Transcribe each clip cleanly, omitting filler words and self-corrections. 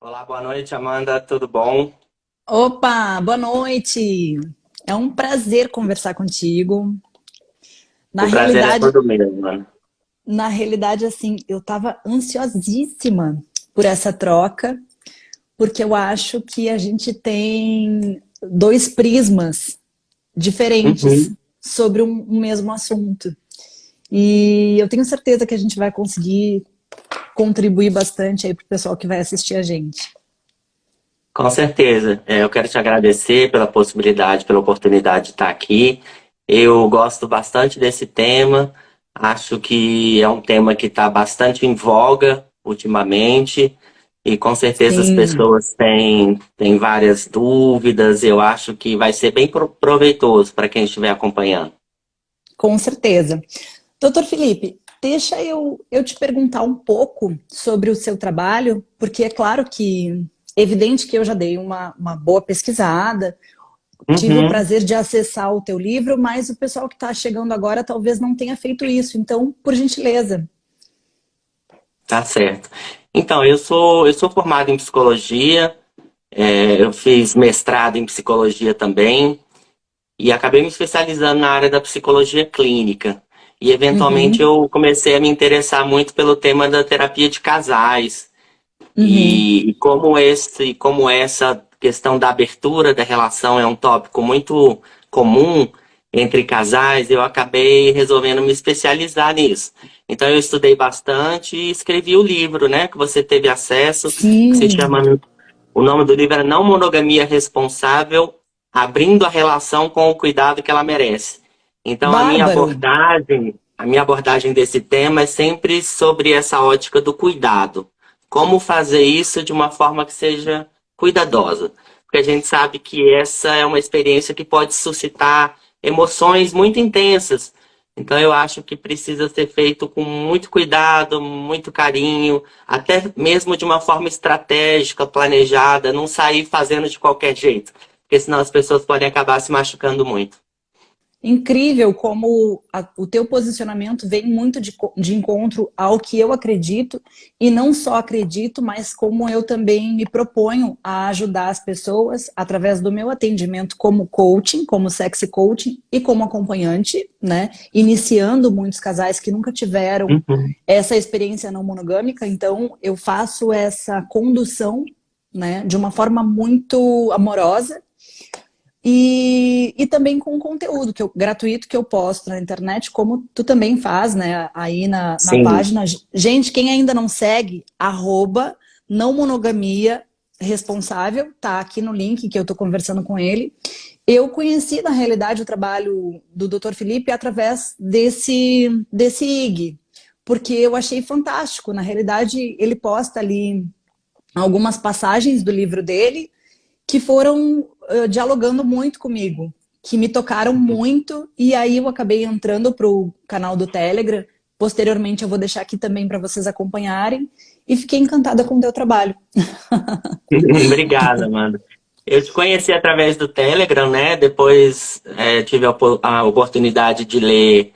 Olá, boa noite, Amanda, tudo bom? Opa, boa noite. É um prazer conversar contigo. Na O prazer é realidade, todo meu, mano. assim, eu estava ansiosíssima por essa troca, porque eu acho que a gente tem dois prismas diferentes Uhum. sobre um mesmo assunto. E eu tenho certeza que a gente vai conseguir contribuir bastante aí para o pessoal que vai assistir a gente. Com certeza. Eu quero te agradecer pela possibilidade, pela oportunidade de estar aqui. Eu gosto bastante desse tema. Acho que é um tema que está bastante em voga ultimamente. E com certeza as Sim, pessoas têm várias dúvidas. Eu acho que vai ser bem proveitoso para quem estiver acompanhando. com certeza. Doutor Felipe, deixa eu te perguntar um pouco sobre o seu trabalho, porque é claro que, evidente que eu já dei uma boa pesquisada, tive o Uhum. prazer de acessar o teu livro, mas o pessoal que está chegando agora talvez não tenha feito isso. Então, por gentileza. Tá certo. Então, eu sou formado em psicologia, eu fiz mestrado em psicologia também e acabei me especializando na área da psicologia clínica. E, eventualmente, Uhum, eu comecei a me interessar muito pelo tema da terapia de casais uhum. como essa questão da abertura da relação é um tópico muito comum entre casais, eu acabei resolvendo me especializar nisso. Então eu estudei bastante e escrevi o livro, né, que você teve acesso, que se Sim, chama, o nome do livro é Não Monogamia Responsável, abrindo a relação com o cuidado que ela merece. Então bárbaro. a minha abordagem desse tema é sempre sobre essa ótica do cuidado. Como fazer isso de uma forma que seja cuidadosa? Porque a gente sabe que essa é uma experiência que pode suscitar emoções muito intensas. Então eu acho que precisa ser feito com muito cuidado, muito carinho, até mesmo de uma forma estratégica, planejada, não sair fazendo de qualquer jeito, porque senão as pessoas podem acabar se machucando muito. Incrível como o teu posicionamento vem muito de encontro ao que eu acredito, e não só acredito, mas como eu também me proponho a ajudar as pessoas através do meu atendimento como coaching, como sexy coaching e como acompanhante, né? Iniciando muitos casais que nunca tiveram Uhum. essa experiência não monogâmica, então eu faço essa condução, né, de uma forma muito amorosa e também com conteúdo gratuito que eu posto na internet, como tu também faz, né? Aí na Sim. página. Gente, quem ainda não segue, arroba não monogamia responsável, tá aqui no link que eu tô conversando com ele. Eu conheci, na realidade, o trabalho do Dr. Felipe através desse IG, porque eu achei fantástico. Na realidade, ele posta ali algumas passagens do livro dele que foram dialogando muito comigo, que me tocaram muito, e aí eu acabei entrando para o canal do Telegram. Posteriormente eu vou deixar aqui também para vocês acompanharem, e fiquei encantada com o teu trabalho. Obrigada, Amanda. Eu te conheci através do Telegram, né? Depois tive a oportunidade de ler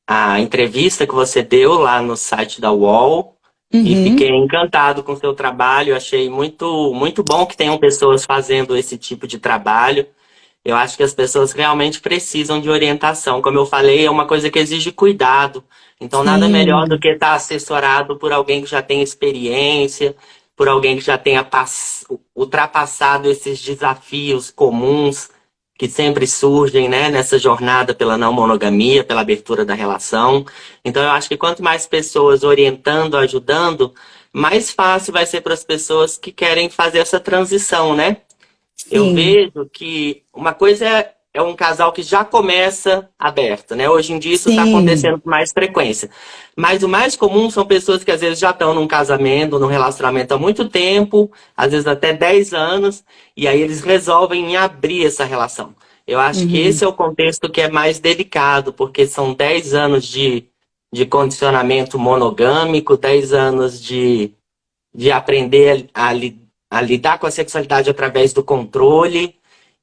a entrevista que você deu lá no site da UOL e fiquei Uhum, encantado com o seu trabalho. Achei muito bom que tenham pessoas fazendo esse tipo de trabalho. Eu acho que as pessoas realmente precisam de orientação. Como eu falei, é uma coisa que exige cuidado. Então, nada melhor do sim. que estar assessorado por alguém que já tem experiência, por alguém que já tenha ultrapassado esses desafios comuns que sempre surgem, né, nessa jornada pela não monogamia, pela abertura da relação. Então, eu acho que quanto mais pessoas orientando, ajudando, mais fácil vai ser para as pessoas que querem fazer essa transição, né? Eu Sim, vejo que uma coisa é um casal que já começa aberto, né? Hoje em dia isso está sim. acontecendo com mais frequência. Mas o mais comum são pessoas que às vezes já estão num casamento, num relacionamento há muito tempo, às vezes até 10 anos, e aí eles resolvem em abrir essa relação. Eu acho que esse Uhum. é o contexto que é mais delicado, porque são 10 anos de condicionamento monogâmico, 10 anos de aprender a lidar com a sexualidade através do controle.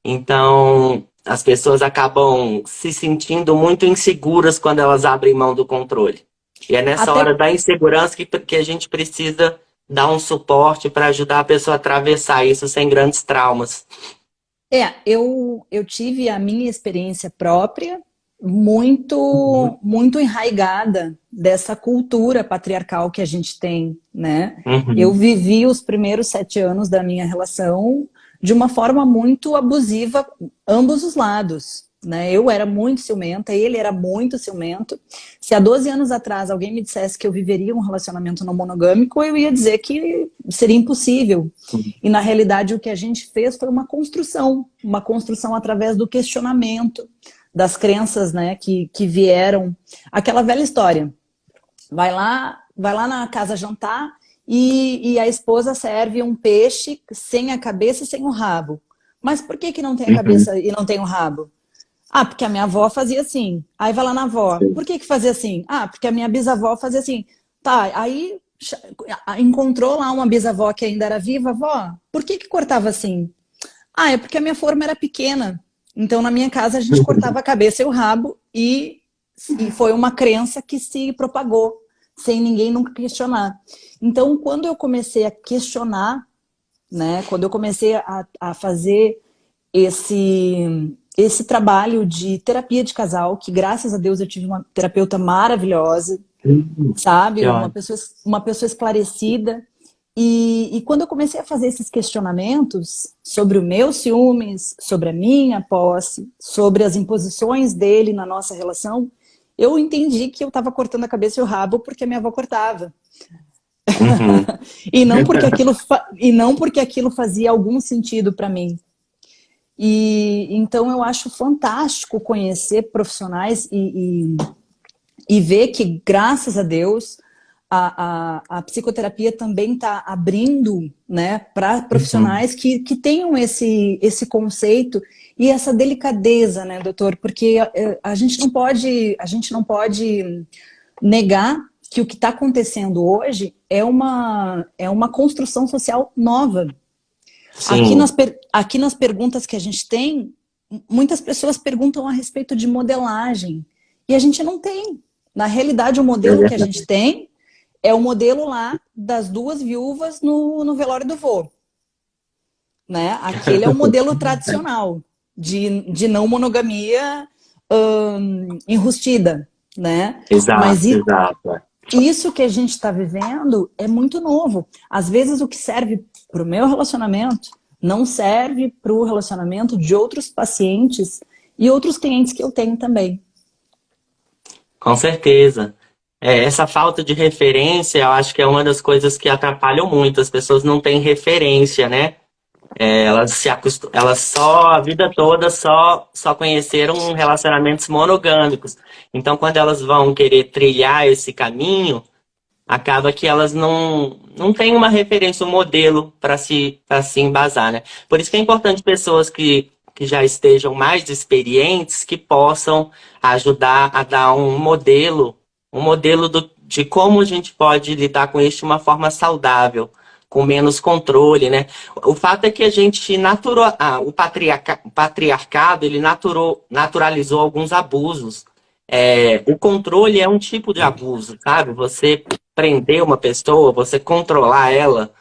Então, as pessoas acabam se sentindo muito inseguras quando elas abrem mão do controle. E é nessa Até hora da insegurança que a gente precisa dar um suporte para ajudar a pessoa a atravessar isso sem grandes traumas. Eu tive a minha experiência própria, muito enraigada dessa cultura patriarcal que a gente tem, né? Eu Uhum. vivi os primeiros 7 anos da minha relação de uma forma muito abusiva, ambos os lados, né? Eu era muito ciumenta, ele era muito ciumento. Se há 12 anos atrás alguém me dissesse que eu viveria um relacionamento não monogâmico, eu ia dizer que seria impossível. E na realidade o que a gente fez foi uma construção através do questionamento das crenças, né, que vieram. Aquela velha história, vai lá na casa jantar e a esposa serve um peixe sem a cabeça e sem o rabo. Mas por que não tem a Uhum. cabeça e não tem o rabo? Ah, porque a minha avó fazia assim. Aí vai lá na avó. Por que fazia assim? Ah, porque a minha bisavó fazia assim. Tá, aí encontrou lá uma bisavó que ainda era viva. Avó, por que cortava assim? Ah, é porque a minha forma era pequena. Então, na minha casa, a gente cortava a cabeça e o rabo e foi uma crença que se propagou, sem ninguém nunca questionar. Então, quando eu comecei a questionar, né, quando eu comecei a fazer esse trabalho de terapia de casal, que graças a Deus eu tive uma terapeuta maravilhosa, sabe? Que ótimo. Uma pessoa esclarecida. E quando eu comecei a fazer esses questionamentos sobre o meu ciúmes, sobre a minha posse, sobre as imposições dele na nossa relação, eu entendi que eu estava cortando a cabeça e o rabo porque a minha avó cortava. Uhum. E não porque aquilo fazia algum sentido para mim. E então eu acho fantástico conhecer profissionais e ver que, graças a Deus, a psicoterapia também está abrindo, né, para Uhum. profissionais que tenham esse conceito e essa delicadeza, né, doutor? Porque a gente não pode negar que o que está acontecendo hoje é uma construção social nova. Sim, Aqui nas perguntas que a gente tem, muitas pessoas perguntam a respeito de modelagem. E a gente não tem. Na realidade, o é modelo que a gente verdade. tem é o modelo lá das duas viúvas no velório do vô. Né? Aquele é o modelo tradicional de não monogamia enrustida. Né? Mas Exato, exato. isso que a gente está vivendo é muito novo. Às vezes o que serve para o meu relacionamento não serve para o relacionamento de outros pacientes e outros clientes que eu tenho também. Com certeza. Essa falta de referência, eu acho que é uma das coisas que atrapalham muito. As pessoas não têm referência, né? Elas só a vida toda só conheceram relacionamentos monogâmicos. Então, quando elas vão querer trilhar esse caminho, acaba que elas não têm uma referência, um modelo para se embasar, né? Por isso que é importante pessoas que já estejam mais experientes, que possam ajudar a dar um modelo de como a gente pode lidar com isso de uma forma saudável, com menos controle, né? O fato é que a gente o patriarcado, ele naturalizou alguns abusos. O controle é um tipo de abuso, sabe? Você prender uma pessoa, você controlar ela,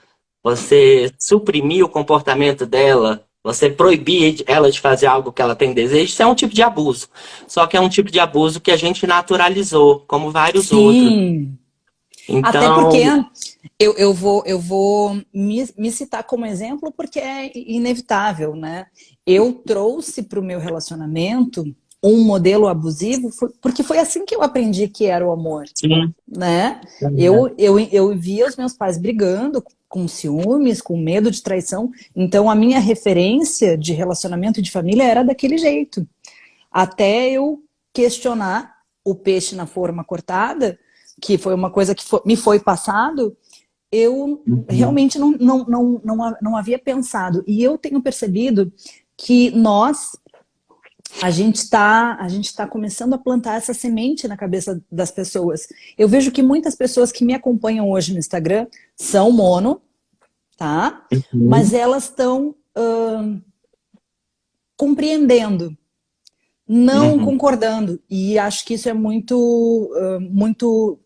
você suprimir o comportamento dela, você proibir ela de fazer algo que ela tem desejo, isso é um tipo de abuso. Só que é um tipo de abuso que a gente naturalizou, como vários outros. Sim, até porque Então, eu vou me citar como exemplo porque é inevitável, né? Eu trouxe para o meu relacionamento um modelo abusivo porque foi assim que eu aprendi que era o amor. sim, Né? é, Eu via os meus pais brigando com ciúmes, com medo de traição. Então, a minha referência de relacionamento de família era daquele jeito. Até eu questionar o peixe na forma cortada, que foi uma coisa que me foi passado, eu uhum, realmente não havia pensado. E eu tenho percebido que a gente tá começando a plantar essa semente na cabeça das pessoas. Eu vejo que muitas pessoas que me acompanham hoje no Instagram são mono, tá? Mas uhum, elas estão compreendendo, não uhum, concordando. E acho que isso é muito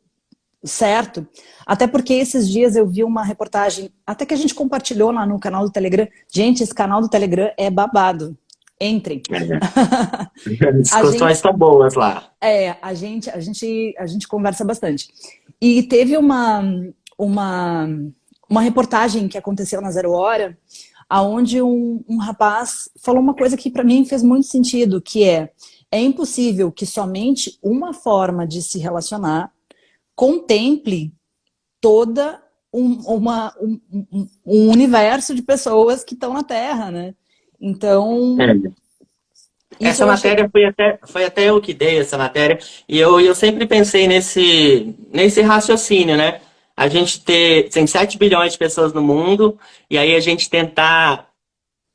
certo? Até porque esses dias eu vi uma reportagem, até que a gente compartilhou lá no canal do Telegram. Gente, esse canal do Telegram é babado. Entrem. É. A Discussões gente, tão boas lá. a gente conversa bastante. E teve uma, uma reportagem que aconteceu na Zero Hora, aonde um rapaz falou uma coisa que para mim fez muito sentido, que é impossível que somente uma forma de se relacionar contemple toda um universo de pessoas que estão na Terra, né? Então, É. isso Essa eu achei matéria foi até eu que dei essa matéria, e eu sempre pensei nesse raciocínio, né? A gente tem 7 bilhões de pessoas no mundo, e aí a gente tentar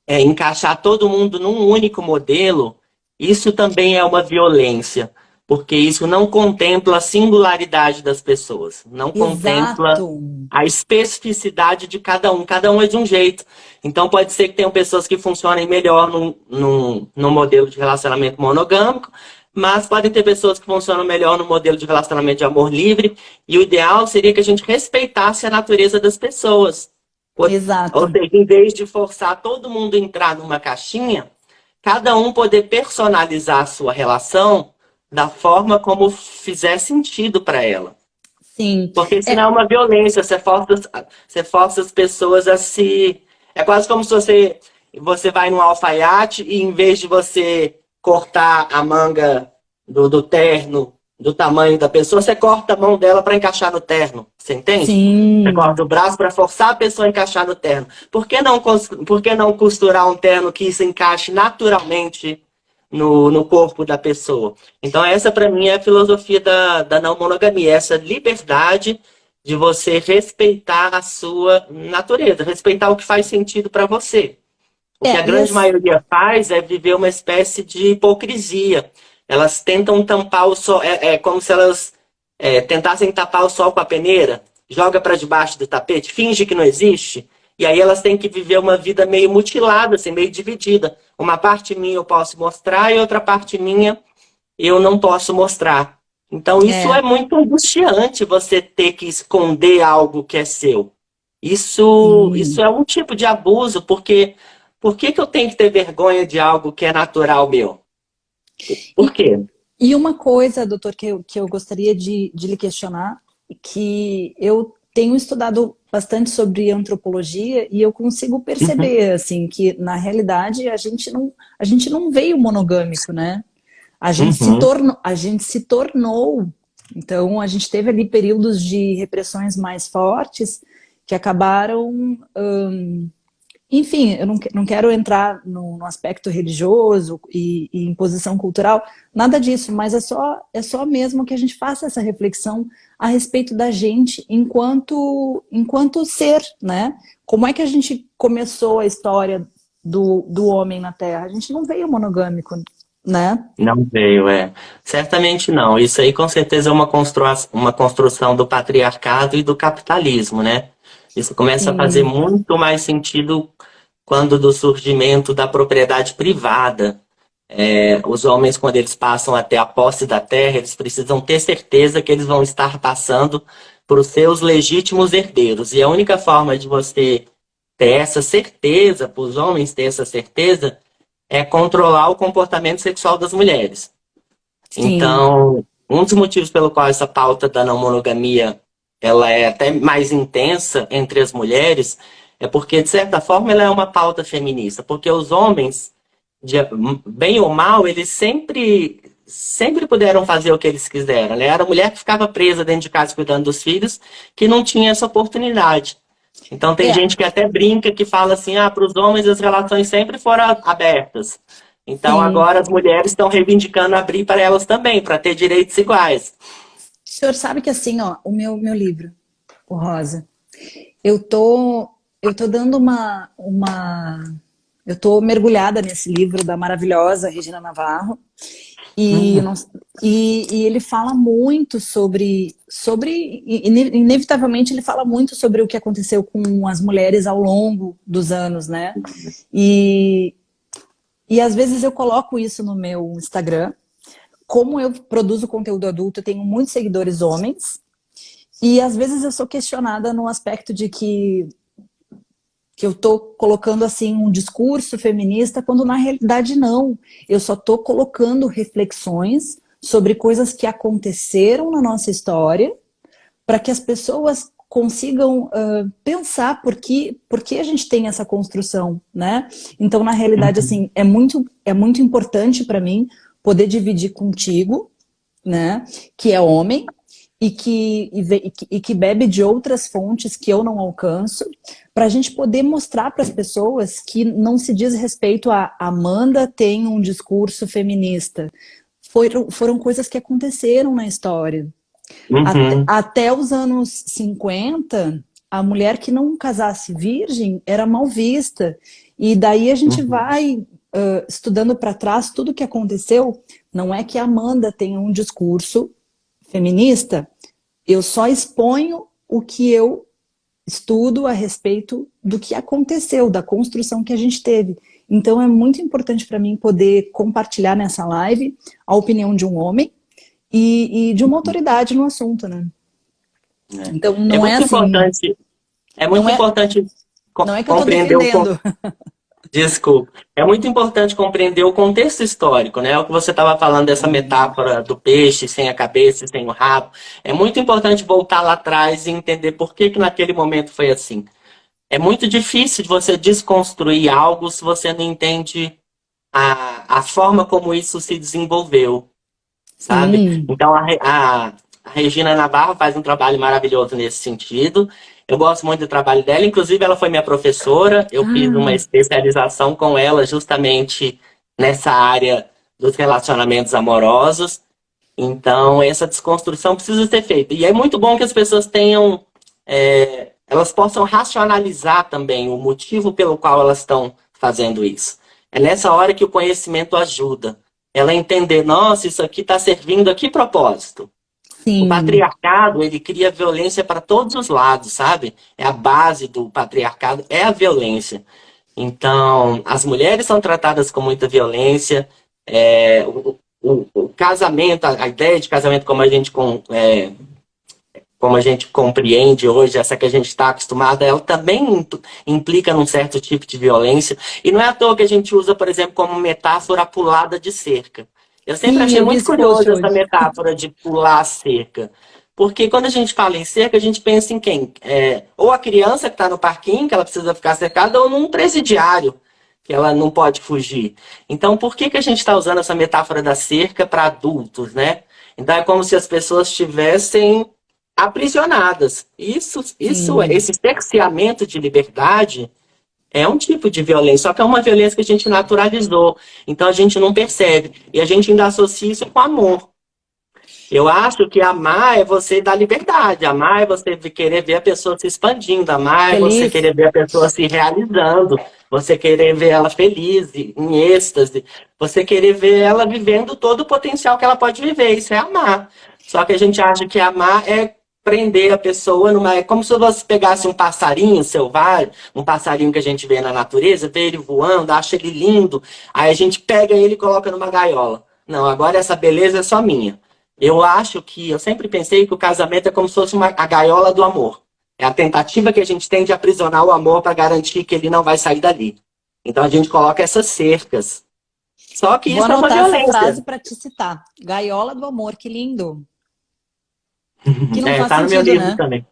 encaixar todo mundo num único modelo, isso também é uma violência, porque isso não contempla a singularidade das pessoas, não contempla exato. a especificidade de cada um é de um jeito. Então pode ser que tenham pessoas que funcionem melhor num modelo de relacionamento monogâmico, mas podem ter pessoas que funcionam melhor no modelo de relacionamento de amor livre, e o ideal seria que a gente respeitasse a natureza das pessoas. Ou Exato. seja, em vez de forçar todo mundo a entrar numa caixinha, cada um poder personalizar a sua relação da forma como fizer sentido para ela. Sim. Porque senão é É, uma violência, você força as pessoas a se. É quase como se você vai num alfaiate e em vez de você cortar a manga do terno do tamanho da pessoa, você corta a mão dela para encaixar no terno. Você entende? Você sim. corta o braço para forçar a pessoa a encaixar no terno. Por que não costurar um terno que se encaixe naturalmente no corpo da pessoa? Então, essa para mim é a filosofia da não monogamia, essa liberdade de você respeitar a sua natureza, respeitar o que faz sentido para você. O que a E grande maioria faz é viver uma espécie de hipocrisia. Elas tentam tampar o sol, é como se elas tentassem tapar o sol com a peneira, joga para debaixo do tapete, finge que não existe, e aí elas têm que viver uma vida meio mutilada, assim, meio dividida. Uma parte minha eu posso mostrar e outra parte minha eu não posso mostrar. Então isso é é, muito angustiante, você ter que esconder algo que é seu. Isso sim. é um tipo de abuso, porque por que que eu tenho que ter vergonha de algo que é natural meu? Por E, quê? e uma coisa, doutor, que eu gostaria de lhe questionar, que eu tenho estudado bastante sobre antropologia e eu consigo Uhum, perceber, assim, que na realidade a gente não veio monogâmico, né? uhum. A gente se tornou. Então, a gente teve ali períodos de repressões mais fortes que acabaram. Enfim, eu não quero entrar no aspecto religioso e imposição cultural, nada disso, mas é só mesmo que a gente faça essa reflexão a respeito da gente enquanto ser, né? Como é que a gente começou a história do homem na Terra? A gente não veio monogâmico, né? Não veio, é. Certamente não. Isso aí com certeza é uma construção do patriarcado e do capitalismo, né? Isso começa a fazer Sim, muito mais sentido quando do surgimento da propriedade privada. Os homens, quando eles passam a ter a posse da terra, eles precisam ter certeza que eles vão estar passando para os seus legítimos herdeiros. E a única forma de você ter essa certeza, para os homens ter essa certeza, é controlar o comportamento sexual das mulheres. sim. Então, um dos motivos pelo qual essa pauta da não monogamia ela é até mais intensa entre as mulheres é porque, de certa forma, ela é uma pauta feminista. Porque os homens, de- bem ou mal, eles sempre puderam fazer o que eles quiseram, né? Era a mulher que ficava presa dentro de casa cuidando dos filhos que não tinha essa oportunidade. Então tem É, gente que até brinca que fala assim, para os homens as relações sempre foram abertas. Então sim. agora as mulheres estão reivindicando abrir para elas também, para ter direitos iguais. O senhor sabe que assim, ó, o meu livro, o Rosa, eu tô, eu tô dando eu tô mergulhada nesse livro da maravilhosa Regina Navarro e, eu Hum, não- e ele fala muito inevitavelmente ele fala muito sobre o que aconteceu com as mulheres ao longo dos anos, né? E, e às vezes eu coloco isso no meu Instagram. Como eu produzo conteúdo adulto, eu tenho muitos seguidores homens E às vezes eu sou questionada no aspecto de que eu tô colocando assim um discurso feminista, quando na realidade não. Eu só tô colocando reflexões sobre coisas que aconteceram na nossa história, para que as pessoas consigam pensar por que a gente tem essa construção, né? Então, na realidade, Uhum. assim, é muito importante para mim poder dividir contigo, né? Que é homem e que bebe de outras fontes que eu não alcanço, para a gente poder mostrar para as pessoas que não se diz respeito a Amanda tem um discurso feminista. Foram coisas que aconteceram na história. Uhum. Até os anos 50, a mulher que não casasse virgem era mal vista. E daí a gente Uhum. vai estudando para trás tudo o que aconteceu. Não é que a Amanda tenha um discurso feminista, eu só exponho o que eu estudo a respeito do que aconteceu, da construção que a gente teve. Então é muito importante para mim poder compartilhar nessa live a opinião de um homem e de uma autoridade no assunto, né? Então É não é muito assim, importante, é não muito é, importante não é que eu estou compreender defendendo. desculpa. É muito importante compreender o contexto histórico, né? O que você estava falando dessa metáfora do peixe sem a cabeça e sem o rabo. É muito importante voltar lá atrás e entender por que naquele momento foi assim. É muito difícil de você desconstruir algo se você não entende a forma como isso se desenvolveu, sabe? Sim. Então a Regina Navarro faz um trabalho maravilhoso nesse sentido. Eu gosto muito do trabalho dela, inclusive ela foi minha professora. Eu fiz uma Ah, especialização com ela justamente nessa área dos relacionamentos amorosos. Então, essa desconstrução precisa ser feita. E é muito bom que as pessoas tenham, elas possam racionalizar também o motivo pelo qual elas estão fazendo isso. É nessa hora que o conhecimento ajuda. Ela entender, nossa, isso aqui está servindo a que propósito? O sim. patriarcado, ele cria violência para todos os lados, sabe? É a base do patriarcado, é a violência. Então, as mulheres são tratadas com muita violência. O casamento, a ideia de casamento como a gente compreende hoje, essa que a gente está acostumada, ela também implica num certo tipo de violência. E não é à toa que a gente usa, por exemplo, como metáfora a pulada de cerca. Eu sempre Sim, achei eu vi muito esse post curioso essa hoje. metáfora de pular a cerca. Porque quando a gente fala em cerca, a gente pensa em quem? Ou a criança que está no parquinho, que ela precisa ficar cercada, ou num presidiário, que ela não pode fugir. Então, por que a gente está usando essa metáfora da cerca para adultos, né? Então, é como se as pessoas estivessem aprisionadas. Sim. Esse cerceamento de liberdade é um tipo de violência, só que é uma violência que a gente naturalizou. Então a gente não percebe. E a gente ainda associa isso com amor. Eu acho que amar é você dar liberdade. Amar é você querer ver a pessoa se expandindo. Amar é você Feliz. querer ver a pessoa se realizando. Você querer ver ela feliz, em êxtase. Você querer ver ela vivendo todo o potencial que ela pode viver. Isso é amar. Só que a gente acha que amar é prender a pessoa numa. É como se você pegasse um passarinho selvagem, um passarinho que a gente vê na natureza, vê ele voando, acha ele lindo. Aí a gente pega ele e coloca numa gaiola. Não, agora essa beleza é só minha. Eu sempre pensei que o casamento é como se fosse a gaiola do amor. É a tentativa que a gente tem de aprisionar o amor para garantir que ele não vai sair dali. Então a gente coloca essas cercas. Só que Vou isso é uma anotar essa violência. frase para te citar. Gaiola do amor, que lindo. Que não faz Tá no meu sentido, livro né? também.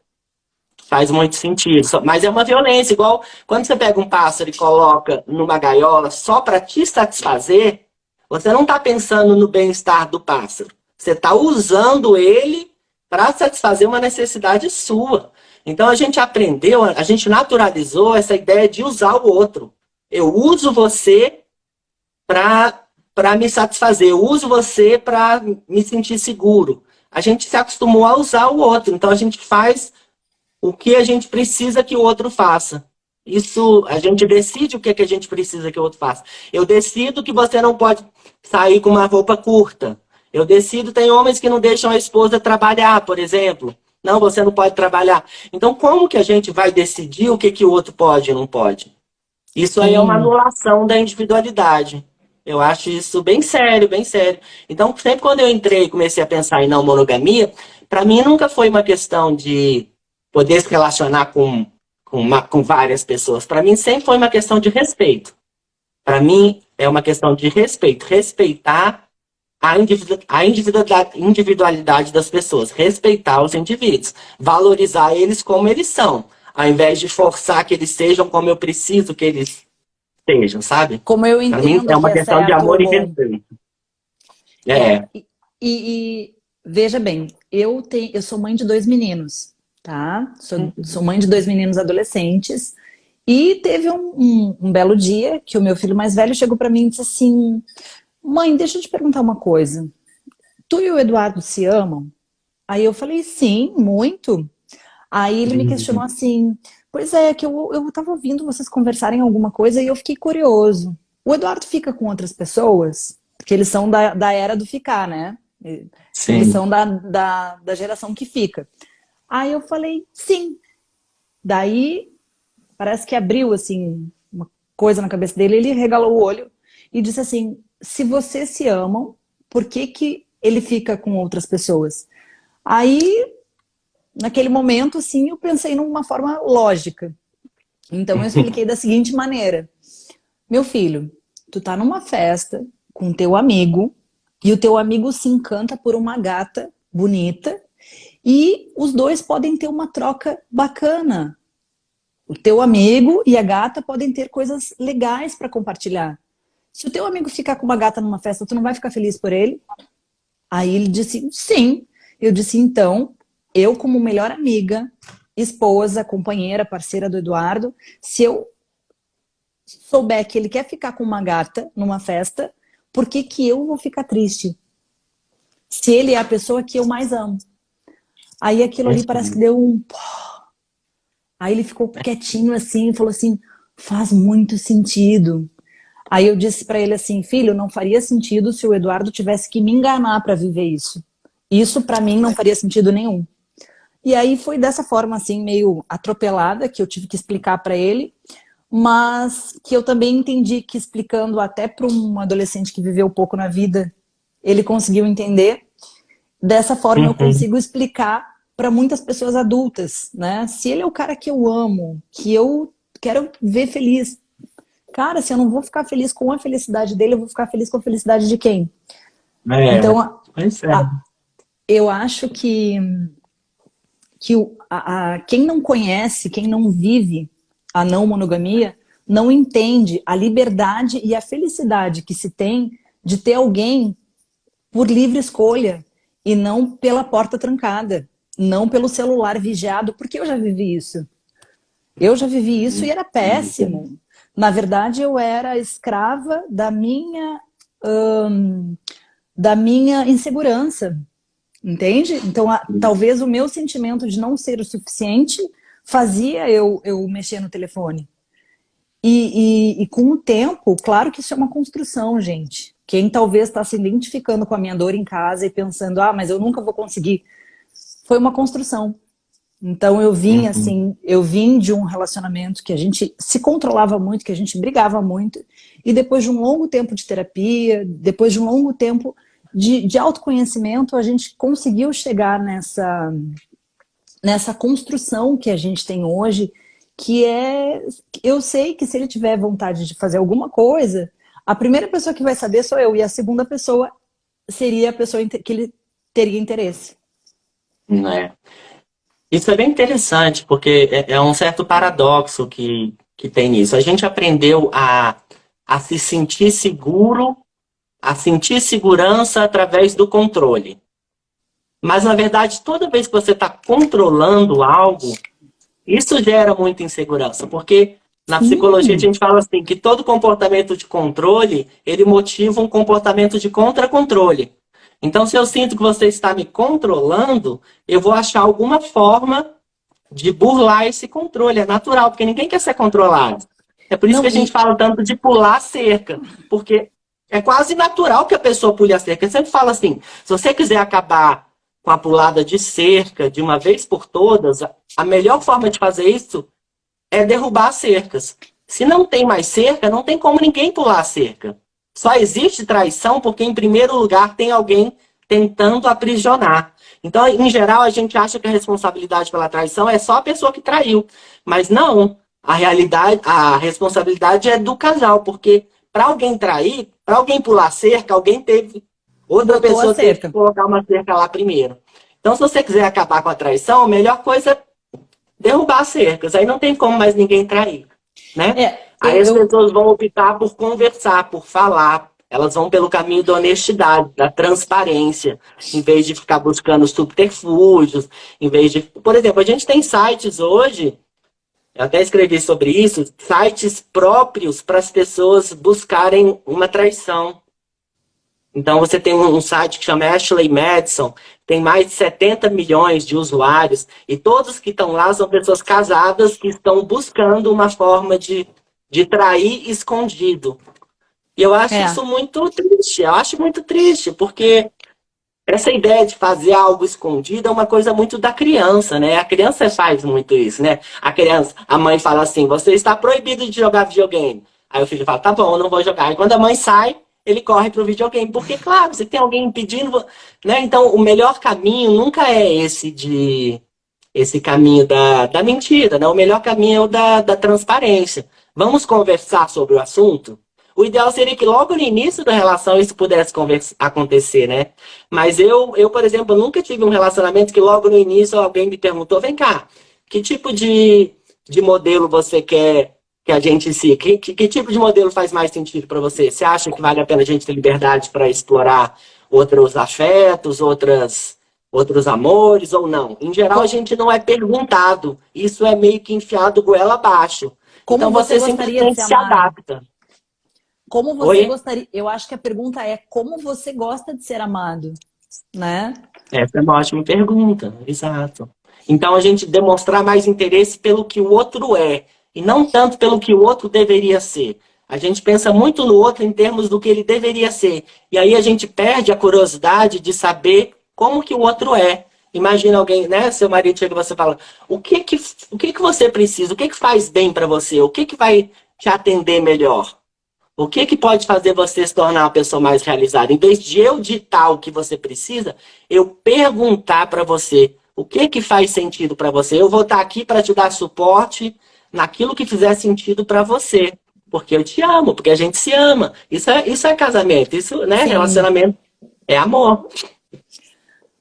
Faz muito sentido. Mas é uma violência, igual quando você pega um pássaro e coloca numa gaiola só para te satisfazer, você não está pensando no bem-estar do pássaro. Você está usando ele para satisfazer uma necessidade sua. Então a gente aprendeu, a gente naturalizou essa ideia de usar o outro. Eu uso você para me satisfazer, eu uso você para me sentir seguro. A gente se acostumou a usar o outro, então a gente faz o que a gente precisa que o outro faça. Isso, a gente decide o que, que a gente precisa que o outro faça. Eu decido que você não pode sair com uma roupa curta. Eu decido, tem homens que não deixam a esposa trabalhar, por exemplo. Não, você não pode trabalhar. Então, como que a gente vai decidir o que, que o outro pode e não pode? Isso aí é uma Sim. anulação da individualidade. Eu acho isso bem sério, bem sério. Então, sempre quando eu entrei e comecei a pensar em não monogamia, para mim nunca foi uma questão de poder se relacionar com várias pessoas. Para mim sempre foi uma questão de respeito. Para mim é uma questão de respeito. Respeitar a individualidade das pessoas. Respeitar os indivíduos. Valorizar eles como eles são. Ao invés de forçar que eles sejam como eu preciso que eles sejam, sabe? Como eu Para mim entendo é uma que é questão de certo amor ou e bom. respeito. É, É. e veja bem, eu sou mãe de dois meninos, tá? Sou mãe de dois meninos adolescentes. E teve um belo dia que o meu filho mais velho chegou para mim e disse assim: Mãe, deixa eu te perguntar uma coisa. Tu e o Eduardo se amam? Aí eu falei: Sim, muito. Aí ele me questionou assim: Pois é, que eu tava ouvindo vocês conversarem alguma coisa e eu fiquei curioso. O Eduardo fica com outras pessoas? Porque eles são da era do ficar, né? Eles Sim. são da geração que fica. Aí eu falei: Sim. Daí parece que abriu assim uma coisa na cabeça dele, ele regalou o olho e disse assim: se vocês se amam, por que que ele fica com outras pessoas? Aí, naquele momento, assim, eu pensei numa forma lógica. Então eu expliquei da seguinte maneira: meu filho, tu tá numa festa com teu amigo e o teu amigo se encanta por uma gata bonita e os dois podem ter uma troca bacana. O teu amigo e a gata podem ter coisas legais para compartilhar. Se o teu amigo ficar com uma gata numa festa, tu não vai ficar feliz por ele? Aí ele disse, sim. Eu disse, então, eu como melhor amiga, esposa, companheira, parceira do Eduardo, se eu souber que ele quer ficar com uma gata numa festa, por que que eu vou ficar triste? Se ele é a pessoa que eu mais amo. Aí aquilo ali parece que deu um... Aí ele ficou quietinho assim e falou assim, faz muito sentido. Aí eu disse pra ele assim, filho, não faria sentido se o Eduardo tivesse que me enganar pra viver isso. Isso pra mim não faria sentido nenhum. E aí foi dessa forma assim, meio atropelada, que eu tive que explicar pra ele, mas que eu também entendi que explicando até para um adolescente que viveu pouco na vida, ele conseguiu entender. Dessa forma eu Uhum. consigo explicar para muitas pessoas adultas, né? Se ele é o cara que eu amo, que eu quero ver feliz, cara, se eu não vou ficar feliz com a felicidade dele, eu vou ficar feliz com a felicidade de quem? É, Então, pois é. eu acho que quem não conhece, quem não vive a não monogamia, não entende a liberdade e a felicidade que se tem de ter alguém por livre escolha e não pela porta trancada, não pelo celular vigiado, porque eu já vivi isso. Eu já vivi isso e era péssimo. Na verdade, eu era escrava da minha insegurança, entende? Então, talvez o meu sentimento de não ser o suficiente fazia eu mexer no telefone. E com o tempo, claro que isso é uma construção, gente. Quem talvez está se identificando com a minha dor em casa e pensando, ah, mas eu nunca vou conseguir, foi uma construção. Então eu vim Uhum. assim, eu vim de um relacionamento que a gente se controlava muito, que a gente brigava muito, e depois de um longo tempo de terapia, depois de um longo tempo de autoconhecimento, a gente conseguiu chegar nessa construção que a gente tem hoje, que é, eu sei que se ele tiver vontade de fazer alguma coisa, a primeira pessoa que vai saber sou eu, e a segunda pessoa seria a pessoa que ele teria interesse. Né? Isso é bem interessante, porque é um certo paradoxo que tem nisso. A gente aprendeu a se sentir seguro, a sentir segurança através do controle. Mas, na verdade, toda vez que você está controlando algo, isso gera muita insegurança, porque na psicologia a Sim, gente fala assim, que todo comportamento de controle, ele motiva um comportamento de contra-controle. Então, se eu sinto que você está me controlando, eu vou achar alguma forma de burlar esse controle. É natural, porque ninguém quer ser controlado. É por isso que não, a gente fala tanto de pular a cerca, porque é quase natural que a pessoa pule a cerca. Eu sempre falo assim, se você quiser acabar com a pulada de cerca de uma vez por todas, a melhor forma de fazer isso é derrubar as cercas. Se não tem mais cerca, não tem como ninguém pular a cerca. Só existe traição porque, em primeiro lugar, tem alguém tentando aprisionar. Então, em geral, a gente acha que a responsabilidade pela traição é só a pessoa que traiu. Mas não, a realidade, a responsabilidade é do casal, porque para alguém trair, para alguém pular cerca, alguém teve, outra Botou a pessoa teve que cerca. colocar uma cerca lá primeiro. Então, se você quiser acabar com a traição, a melhor coisa é derrubar as cercas. Aí não tem como mais ninguém trair, né? É, Aí as pessoas vão optar por conversar, por falar. Elas vão pelo caminho da honestidade, da transparência, em vez de ficar buscando subterfúgios, em vez de... Por exemplo, a gente tem sites hoje, eu até escrevi sobre isso, sites próprios para as pessoas buscarem uma traição. Então você tem um site que chama Ashley Madison, tem mais de 70 milhões de usuários, e todos que estão lá são pessoas casadas que estão buscando uma forma de trair escondido. E eu acho é, isso muito triste, eu acho muito triste, porque essa ideia de fazer algo escondido é uma coisa muito da criança, né? A criança faz muito isso, né? A criança, a mãe fala assim, você está proibido de jogar videogame. Aí o filho fala, tá bom, eu não vou jogar. E quando a mãe sai, ele corre pro videogame. Porque, claro, você tem alguém impedindo, né? Então, o melhor caminho nunca é esse caminho da mentira, né? O melhor caminho é o da transparência. Vamos conversar sobre o assunto? O ideal seria que logo no início da relação isso pudesse acontecer, né? Mas eu, por exemplo, nunca tive um relacionamento que logo no início alguém me perguntou, vem cá, que tipo de modelo você quer que a gente siga? Que tipo de modelo faz mais sentido para você? Você acha que vale a pena a gente ter liberdade para explorar outros afetos, outros amores ou não? Em geral, a co- gente não é perguntado. Isso é meio que enfiado goela abaixo. como Então você você gostaria de simplesmente ser se amado? adapta. Como você Oi? gostaria? Eu acho que a pergunta é como você gosta de ser amado, né? Essa é uma ótima pergunta, exato. Então a gente demonstrar mais interesse pelo que o outro é, e não tanto pelo que o outro deveria ser. A gente pensa muito no outro em termos do que ele deveria ser. E aí a gente perde a curiosidade de saber como que o outro é. Imagina alguém, né? Seu marido chega e você fala: o que que você precisa? O que que faz bem para você? O que que vai te atender melhor? O que que pode fazer você se tornar uma pessoa mais realizada? Em vez de eu ditar o que você precisa, eu perguntar para você o que que faz sentido para você. Eu vou estar aqui para te dar suporte naquilo que fizer sentido para você. Porque eu te amo, porque a gente se ama. Isso é casamento, isso, né? Sim. Relacionamento é amor.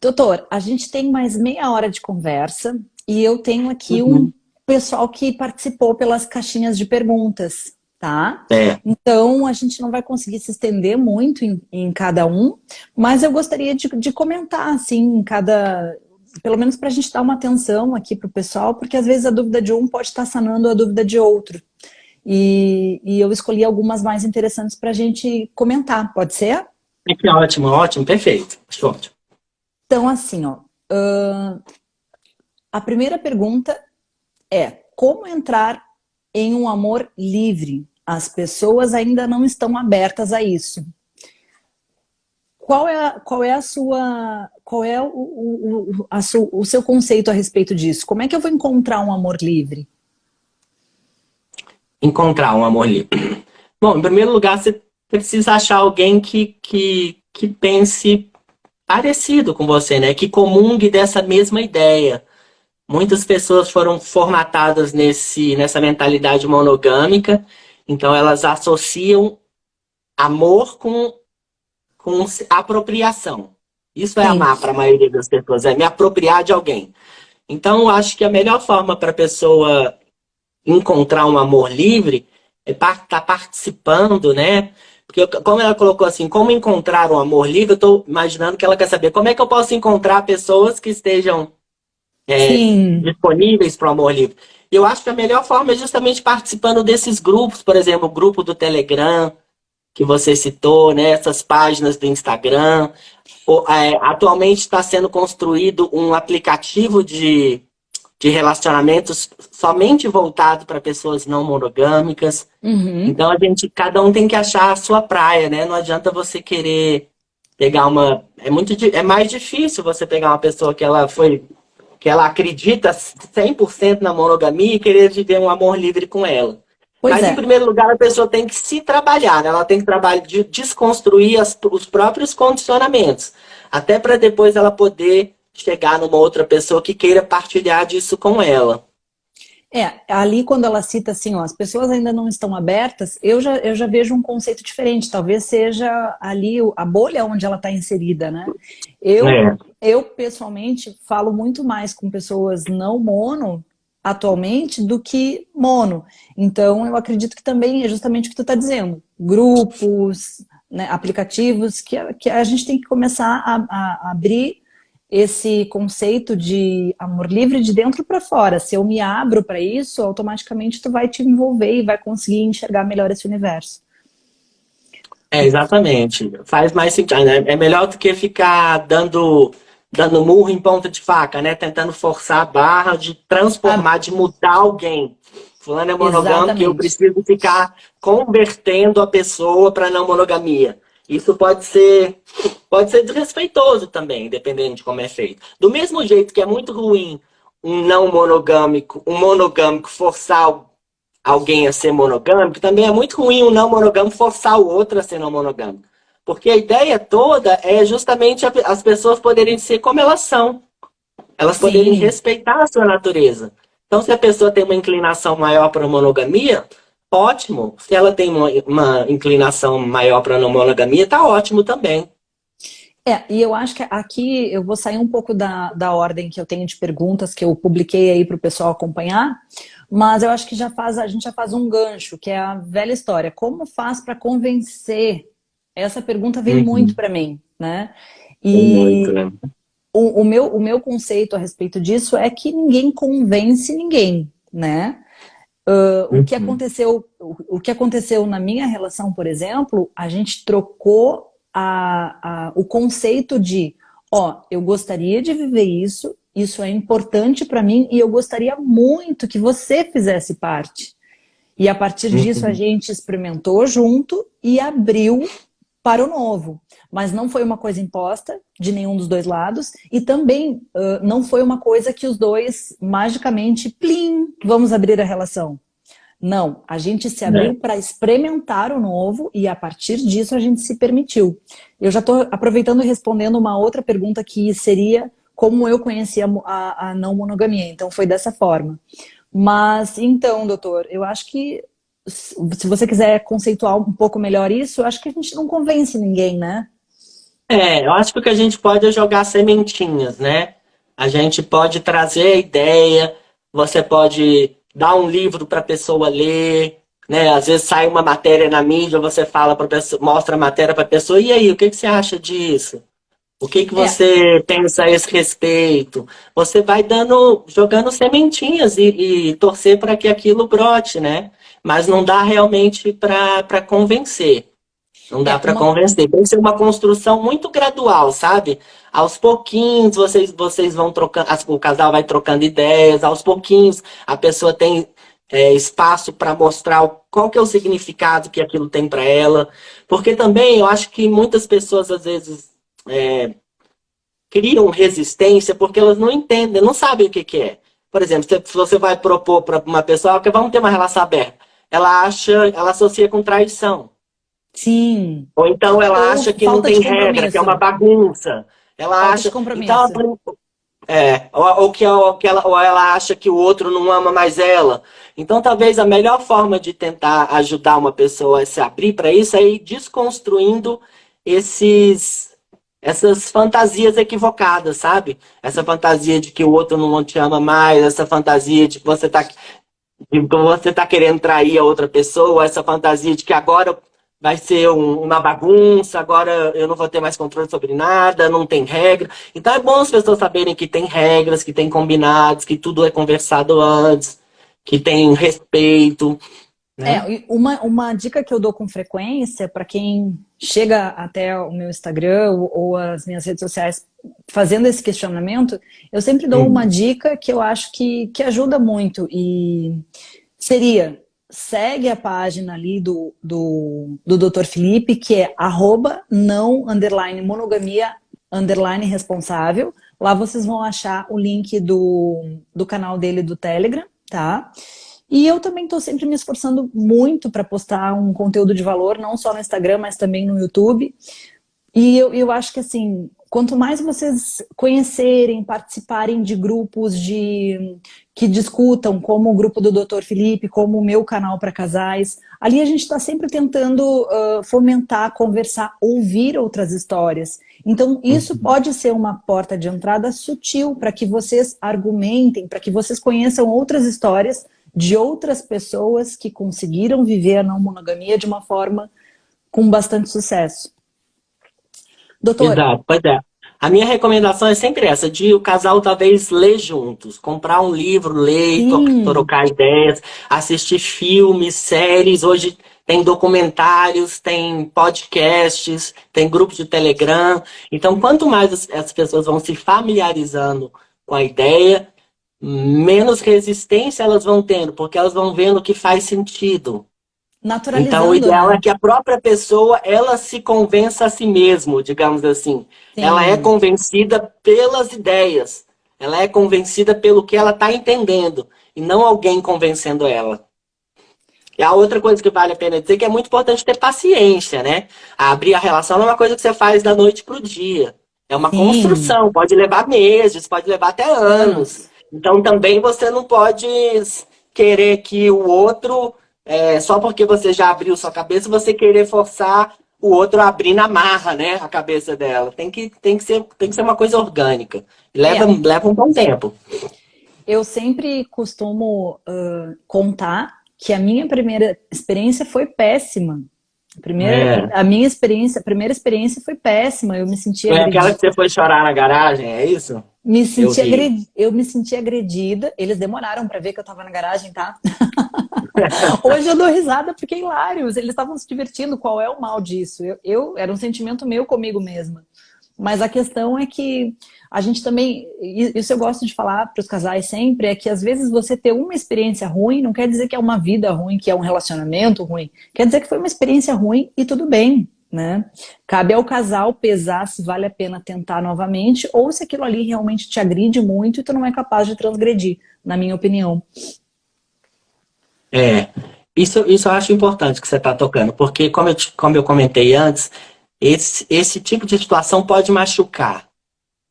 Doutor, a gente tem mais meia hora de conversa e eu tenho aqui um Uhum. pessoal que participou pelas caixinhas de perguntas, tá? É. Então a gente não vai conseguir se estender muito em cada um, mas eu gostaria de comentar assim em cada, pelo menos para a gente dar uma atenção aqui para o pessoal, porque às vezes a dúvida de um pode estar sanando a dúvida de outro. E eu escolhi algumas mais interessantes para a gente comentar, pode ser? Que ótimo, ótimo, perfeito. Acho ótimo. Então, assim, ó, a primeira pergunta é como entrar em um amor livre? As pessoas ainda não estão abertas a isso. Qual é a sua, qual é o seu conceito a respeito disso? Como é que eu vou encontrar um amor livre? Encontrar um amor livre. Bom, em primeiro lugar, você precisa achar alguém que pense parecido com você, né? Que comungue dessa mesma ideia. Muitas pessoas foram formatadas nessa mentalidade monogâmica, então elas associam amor com apropriação. Isso é Sim, amar para a maioria das pessoas, é me apropriar de alguém. Então, eu acho que a melhor forma para a pessoa encontrar um amor livre é estar participando, né? Porque, como ela colocou assim, como encontrar um amor livre, eu estou imaginando que ela quer saber como é que eu posso encontrar pessoas que estejam sim, disponíveis para o amor livre. E eu acho que a melhor forma é justamente participando desses grupos, por exemplo, o grupo do Telegram, que você citou, né? Essas páginas do Instagram. Atualmente está sendo construído um aplicativo de relacionamentos somente voltado para pessoas não monogâmicas. uhum. Então cada um tem que achar a sua praia, né? Não adianta você querer pegar uma. É mais difícil você pegar uma pessoa que ela acredita 100% na monogamia e querer viver um amor livre com ela. Pois Mas, em é, primeiro lugar, a pessoa tem que se trabalhar, né? Ela tem que trabalhar de desconstruir os próprios condicionamentos, até para depois ela poder chegar numa outra pessoa que queira partilhar disso com ela. Ali quando ela cita assim, ó, as pessoas ainda não estão abertas, eu já vejo um conceito diferente. Talvez seja ali a bolha onde ela está inserida, né? Eu, É. eu pessoalmente falo muito mais com pessoas não mono atualmente do que mono. Então eu acredito que também é justamente o que tu está dizendo. Grupos, né, aplicativos que a gente tem que começar a abrir esse conceito de amor livre de dentro para fora. Se eu me abro para isso, automaticamente tu vai te envolver e vai conseguir enxergar melhor esse universo. Exatamente. Faz mais sentido, né? É melhor do que ficar dando murro em ponta de faca, né? Tentando forçar a barra de Ah, transformar, de mudar alguém. Fulano é monogâmico e eu exatamente. preciso ficar convertendo a pessoa para não monogamia. Isso pode ser desrespeitoso também, dependendo de como é feito. Do mesmo jeito que é muito ruim um monogâmico forçar alguém a ser monogâmico, também é muito ruim um não monogâmico forçar o outro a ser não monogâmico. Porque a ideia toda é justamente as pessoas poderem ser como elas são. Elas poderem Sim. respeitar a sua natureza. Então, se a pessoa tem uma inclinação maior para a monogamia, ótimo. Se ela tem uma inclinação maior para a não monogamia, tá ótimo também. E eu acho que aqui eu vou sair um pouco da ordem que eu tenho de perguntas que eu publiquei aí para o pessoal acompanhar, mas eu acho que a gente já faz um gancho, que é a velha história. Como faz para convencer? Essa pergunta vem muito Uhum. para mim, né? É muito, E né? o meu conceito a respeito disso é que ninguém convence ninguém, né? Uhum. O que aconteceu na minha relação, por exemplo, a gente trocou o conceito de, ó, eu gostaria de viver isso, isso é importante para mim e eu gostaria muito que você fizesse parte. E a partir disso a Uhum. gente experimentou junto e abriu para o novo. Mas não foi uma coisa imposta de nenhum dos dois lados e também não foi uma coisa que os dois magicamente, plim, vamos abrir a relação. Não, a gente se É. abriu para experimentar o novo e a partir disso a gente se permitiu. Eu já estou aproveitando e respondendo uma outra pergunta que seria como eu conhecia a não monogamia. Então foi dessa forma. Mas então, doutor, eu acho que se você quiser conceituar um pouco melhor isso, eu acho que a gente não convence ninguém, né? Eu acho que o que a gente pode é jogar sementinhas, né? A gente pode trazer a ideia, você pode dar um livro para a pessoa ler, né? Às vezes sai uma matéria na mídia, você fala para pessoa, mostra a matéria para a pessoa, e aí, o que que você acha disso? O que que É, você pensa a esse respeito? Você vai jogando sementinhas e torcer para que aquilo brote, né? Mas não dá realmente para convencer. Não dá para uma, convencer. Tem que ser uma construção muito gradual, sabe? Aos pouquinhos vocês vão trocando, o casal vai trocando ideias, aos pouquinhos a pessoa tem espaço para mostrar qual que é o significado que aquilo tem para ela. Porque também eu acho que muitas pessoas às vezes criam resistência porque elas não entendem, não sabem o que que é. Por exemplo, se você vai propor para uma pessoa que vamos ter uma relação aberta, ela associa com traição. sim. Ou então ela Ou acha que não falta de tem regra, que é uma compromisso. bagunça. Ela Falta de acha. Então, compromisso. ou ela acha que o outro não ama mais ela. Então, talvez a melhor forma de tentar ajudar uma pessoa a se abrir para isso é ir desconstruindo esses, essas fantasias equivocadas, sabe? Essa fantasia de que o outro não te ama mais, essa fantasia de que você tá querendo trair a outra pessoa, essa fantasia de que agora vai ser uma bagunça, agora eu não vou ter mais controle sobre nada, não tem regra. Então é bom as pessoas saberem que tem regras, que tem combinados, que tudo é conversado antes, que tem respeito, né? E uma dica que eu dou com frequência para quem chega até o meu Instagram ou as minhas redes sociais fazendo esse questionamento, eu sempre dou uma Uhum. dica que eu acho que ajuda muito e seria, segue a página ali do Dr. Felipe, que é @não_monogamia_responsável. Lá vocês vão achar o link do canal dele do Telegram, tá? E eu também estou sempre me esforçando muito para postar um conteúdo de valor, não só no Instagram, mas também no YouTube. E eu acho que, assim, quanto mais vocês conhecerem, participarem de grupos que discutam, como o grupo do Dr. Felipe, como o meu canal para casais, ali a gente está sempre tentando fomentar, conversar, ouvir outras histórias. Então, isso pode ser uma porta de entrada sutil para que vocês argumentem, para que vocês conheçam outras histórias de outras pessoas que conseguiram viver a não monogamia de uma forma com bastante sucesso. Doutor, Exato, pois é. A minha recomendação é sempre essa, de o casal talvez ler juntos, comprar um livro, ler, sim, trocar ideias, assistir filmes, séries. Hoje tem documentários, tem podcasts, tem grupos de Telegram. Então, quanto mais as pessoas vão se familiarizando com a ideia, menos resistência elas vão tendo, porque elas vão vendo que faz sentido. Então, o naturalizando, ideal é né? que a própria pessoa, ela se convença a si mesmo, digamos assim. Ela é Sim, convencida pelas ideias. Ela é convencida pelo que ela está entendendo. E não alguém convencendo ela. E a outra coisa que vale a pena dizer é que é muito importante ter paciência, né? Abrir a relação não é uma coisa que você faz da noite para o dia. É uma sim, construção. Pode levar meses, pode levar até anos. anos. Então, também você não pode querer que o outro só porque você já abriu sua cabeça, você querer forçar o outro a abrir na marra, né? A cabeça dela. Tem que ser uma coisa orgânica. É, Leva um bom tempo. eu sempre costumo contar que a minha primeira experiência foi péssima. É. A primeira experiência foi péssima. Eu me senti Foi aquela agredida. que você foi chorar na garagem, é isso? Eu vi. Eu me senti agredida. Eles demoraram para ver que eu estava na garagem, tá? Hoje eu dou risada porque é hilário. Eles estavam se divertindo. Qual é o mal disso? Era um sentimento meu comigo mesma. Mas a questão é que a gente também, isso eu gosto de falar para os casais sempre, é que às vezes você ter uma experiência ruim não quer dizer que é uma vida ruim, que é um relacionamento ruim. Quer dizer que foi uma experiência ruim e tudo bem, né? Cabe ao casal pesar se vale a pena tentar novamente ou se aquilo ali realmente te agride muito e tu não é capaz de transgredir, na minha opinião. É. Isso eu acho importante que você está tocando, porque como eu comentei antes, esse tipo de situação pode machucar.